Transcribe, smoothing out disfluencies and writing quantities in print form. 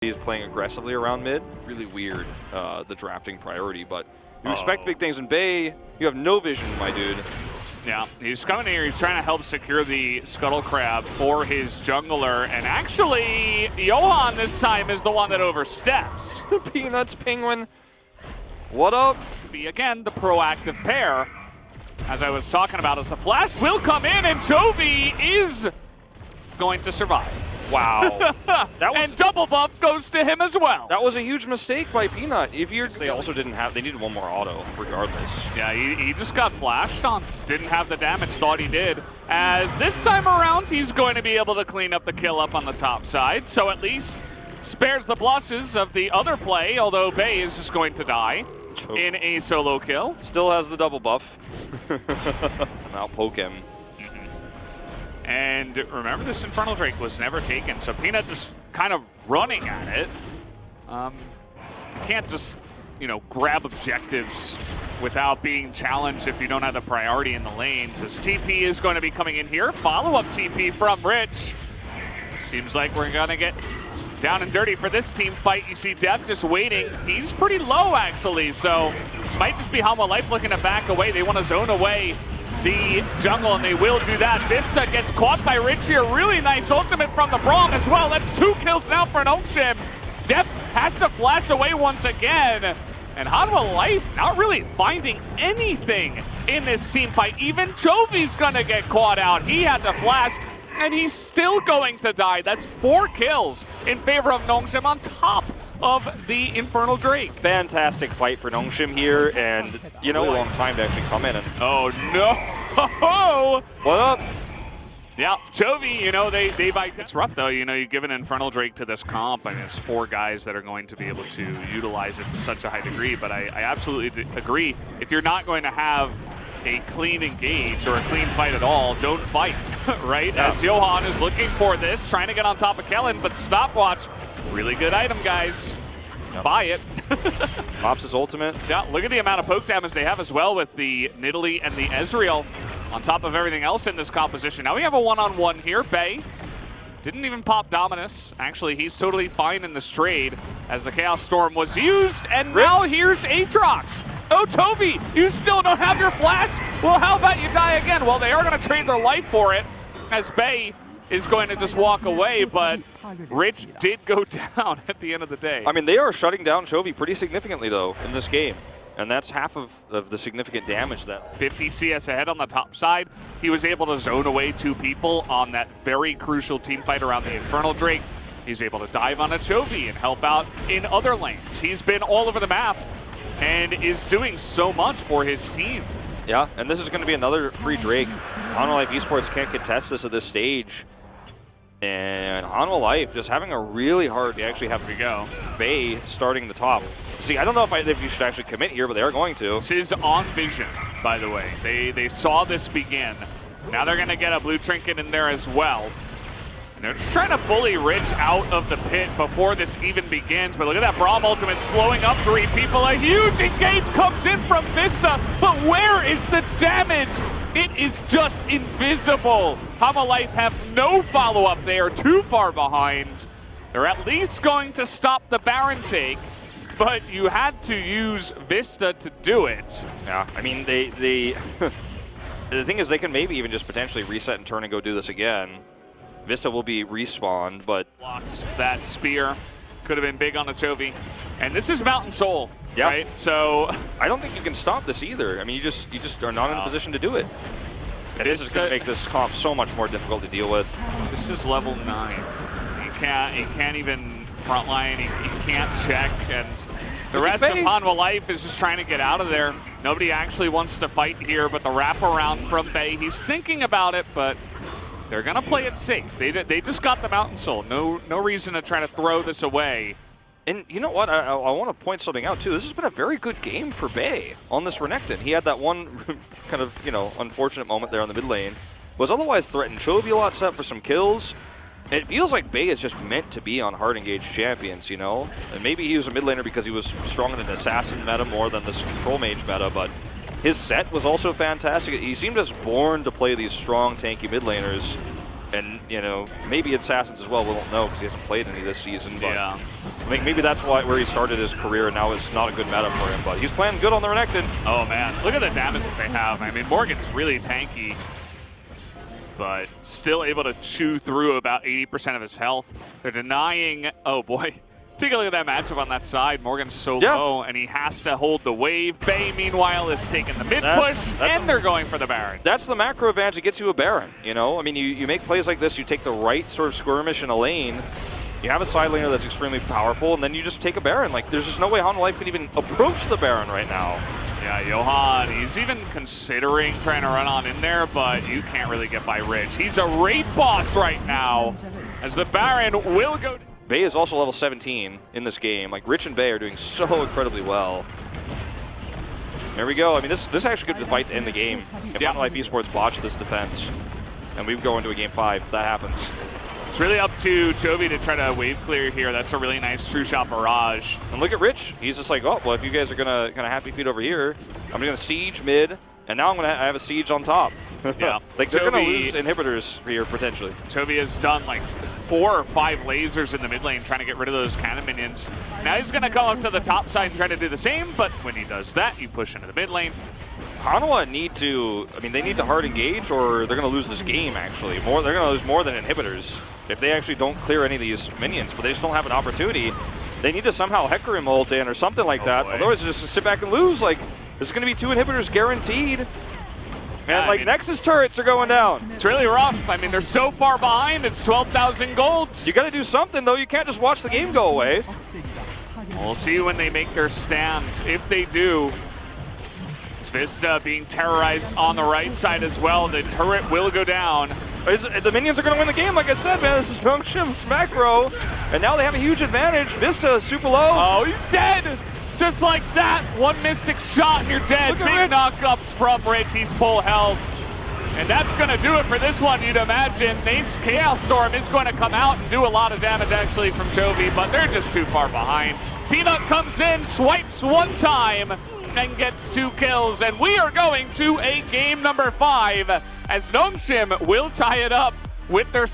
He's playing aggressively around mid. Really weird, the drafting priority, but you expect big things in Bay. You have no vision, my dude. Yeah, he's coming here. He's trying to help secure the Scuttle Crab for his jungler. And actually, Johan this time is the one that oversteps. The Peanuts Penguin. What up? Be, again, the proactive pair. As I was talking about, as the flash will come in, and Chovy is going to survive. Wow. And double buff goes to him as well. That was a huge mistake by Peanut. They also didn't have, they needed one more auto, regardless. Yeah, he just got flashed on. Didn't have the damage, thought he did. As this time around, he's going to be able to clean up the kill up on the top side. So at least spares the blushes of the other play, although Bay is just going to die in a solo kill. Still has the double buff. Now poke him. And remember, this Infernal Drake was never taken, so Peanut just kind of running at it. You can't just, grab objectives without being challenged if you don't have the priority in the lanes. As TP is going to be coming in here. Follow-up TP from Rich. Seems like we're going to get down and dirty for this team fight. You see Death just waiting. He's pretty low, actually, so this might just be Hanwha Life looking to back away. They want to zone away the jungle, and they will do that. Vista gets caught by Rich here. Really nice ultimate from the Braum as well. That's 2 kills now for Nongshim. Def has to flash away once again. And Hanwha Life not really finding anything in this team fight. Even Chovy's gonna get caught out. He had to flash, and he's still going to die. That's 4 kills in favor of Nongshim on top of the Infernal Drake. Fantastic fight for Nongshim here, and a long time to actually come in. And oh no! What up? Yeah, Chovy, it's rough though. You give an Infernal Drake to this comp, and it's 4 guys that are going to be able to utilize it to such a high degree. But I absolutely agree. If you're not going to have a clean engage or a clean fight at all, don't fight, right? Yeah. As Johan is looking for this, trying to get on top of Kellen, but stopwatch. Really good item, guys. Yep. Buy it. Pops his ultimate. Yeah, look at the amount of poke damage they have as well with the Nidalee and the Ezreal on top of everything else in this composition. Now we have a one-on-one here. Bay didn't even pop Dominus. Actually, he's totally fine in this trade as the Chaos Storm was used. And now here's Aatrox. Oh, Toby, you still don't have your flash? Well, how about you die again? Well, they are going to trade their life for it as Bay is going to just walk away, but Rich did go down at the end of the day. I mean, they are shutting down Chovy pretty significantly, though, in this game. And that's half of the significant damage that... 50 CS ahead on the top side. He was able to zone away 2 people on that very crucial team fight around the Infernal Drake. He's able to dive on a Chovy and help out in other lanes. He's been all over the map and is doing so much for his team. Yeah, and this is going to be another free Drake. Hanwha Life Esports can't contest this at this stage. And Hanwha Life just having a really hard, they actually have to go. Bay starting the top. See, I don't know if you should actually commit here, but they are going to. This is on vision, by the way. They saw this begin. Now they're going to get a blue trinket in there as well. And they're just trying to bully Rich out of the pit before this even begins. But look at that Braum ultimate slowing up 3 people. A huge engage comes in from Vista, but where is the damage? It is just invisible. Hanwha Life have no follow-up. They are too far behind. They're at least going to stop the Baron take, but you had to use Vista to do it. Yeah, I mean, they the thing is they can maybe even just potentially reset and turn and go do this again. Vista will be respawned, but... Blocks that spear. Could have been big on the Chovy. And this is Mountain Soul, right? So I don't think you can stop this either. I mean, you just are not in a position to do it. And this is going to make this comp so much more difficult to deal with. This is level 9. You can't even frontline. You can't check. And the rest of Hanwha Life is just trying to get out of there. Nobody actually wants to fight here, but the wraparound from Bay, he's thinking about it, but they're going to play it safe. They just got the Mountain Soul. No reason to try to throw this away. And you know what? I want to point something out, too. This has been a very good game for Bay on this Renekton. He had that one kind of, unfortunate moment there on the mid lane. Was otherwise threatened. Chovy a lot set for some kills. It feels like Bay is just meant to be on hard engaged champions, And maybe he was a mid laner because he was strong in an assassin meta more than this control mage meta, but his set was also fantastic. He seemed just born to play these strong, tanky mid laners. And, you know, maybe Assassins as well. We don't know because he hasn't played any this season. But Yeah. I think maybe that's where he started his career, and now it's not a good meta for him. But he's playing good on the Renekton. Oh man, look at the damage that they have. I mean, Morgan's really tanky, but still able to chew through about 80% of his health. They're denying, oh boy. Take a look at that matchup on that side. Morgan's so low, and he has to hold the wave. Bay, meanwhile, is taking the mid push, and they're going for the Baron. That's the macro advantage that gets you a Baron, you know? I mean, you make plays like this, you take the right sort of skirmish in a lane, you have a side laner that's extremely powerful, and then you just take a Baron. Like, there's just no way Hanwha could even approach the Baron right now. Yeah, Johan, he's even considering trying to run on in there, but you can't really get by Rich. He's a raid boss right now, as the Baron will go... Bay is also level 17 in this game. Like, Rich and Bay are doing so incredibly well. There we go. I mean, this actually could be the fight to end the game. If Life Esports botch this defense, and we go into a game 5, that happens. It's really up to Chovy to try to wave clear here. That's a really nice true shot barrage. And look at Rich. He's just like, oh, well, if you guys are gonna kind of happy feet over here, I'm gonna siege mid, and now I'm gonna have a siege on top. Yeah, like they're gonna lose inhibitors here potentially. Chovy has done like 4 or 5 lasers in the mid lane trying to get rid of those cannon minions. Now he's gonna come up to the top side and try to do the same, but when he does that, you push into the mid lane. Hanwha need to, I mean, they need to hard engage or they're gonna lose this game actually. They're gonna lose more than inhibitors if they actually don't clear any of these minions, but they just don't have an opportunity. They need to somehow Hecker him ult in or something like that. Boy. Otherwise, just sit back and lose. Like, this is gonna be 2 inhibitors guaranteed. And like, Nexus turrets are going down. It's really rough. I mean, they're so far behind. It's 12,000 gold. You got to do something, though. You can't just watch the game go away. We'll see when they make their stand. If they do, it's Vista being terrorized on the right side as well. The turret will go down. The minions are going to win the game, like I said, man. This is Nongshim's macro. And now they have a huge advantage. Vista is super low. Oh, he's dead. Just like that, one mystic shot and you're dead. Big knockups from Rich, he's full health. And that's gonna do it for this one, you'd imagine. Nate's Chaos Storm is going to come out and do a lot of damage actually from Chovy, but they're just too far behind. Peanut comes in, swipes one time, and gets 2 kills. And we are going to a game number 5 as Nongshim will tie it up with their